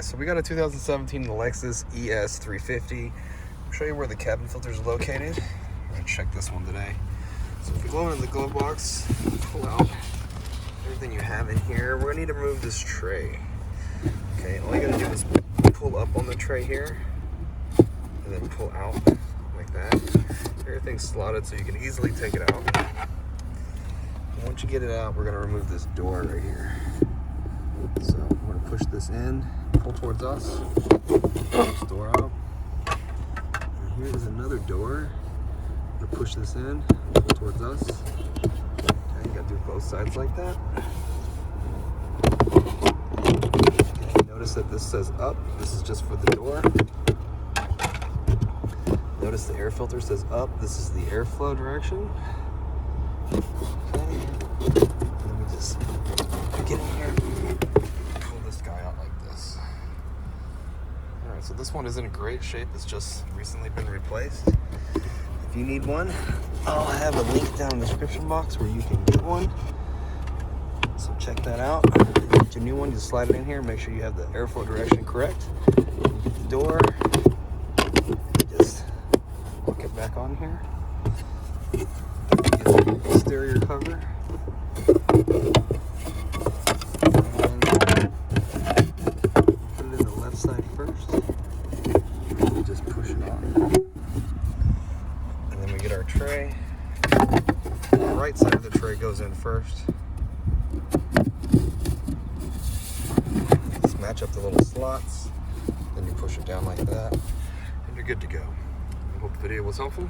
So we got a 2017 Lexus ES350. I'll show you where the cabin filter is located. We're gonna check this one today. So if you go into the glove box, pull out everything you have in here. We're gonna need to remove this tray. Okay, all you gotta do is pull up on the tray here, and then pull out like that. Everything's slotted so you can easily take it out. And once you get it out, we're gonna remove this door right here. So we're gonna push this in, pull towards us, push this door out. And here is another door. We're gonna push this in, pull towards us. Okay, you gotta do both sides like that. Okay, notice that this says up. This is just for the door. Notice the air filter says up. This is the airflow direction. Okay. Let me just get in here. Pull this guy out like this. Alright, so this one is in great shape. It's just recently been replaced. If you need one, I'll have a link down in the description box where you can get one. So check that out. Get your new one, just slide it in here. Make sure you have the airflow direction correct. Get the door. Just lock it back on here. Get the exterior cover. And put it in the left side first. And just push it on. And then we get our tray. The right side of the tray goes in first. Just match up the little slots. Then you push it down like that. And you're good to go. I hope the video was helpful.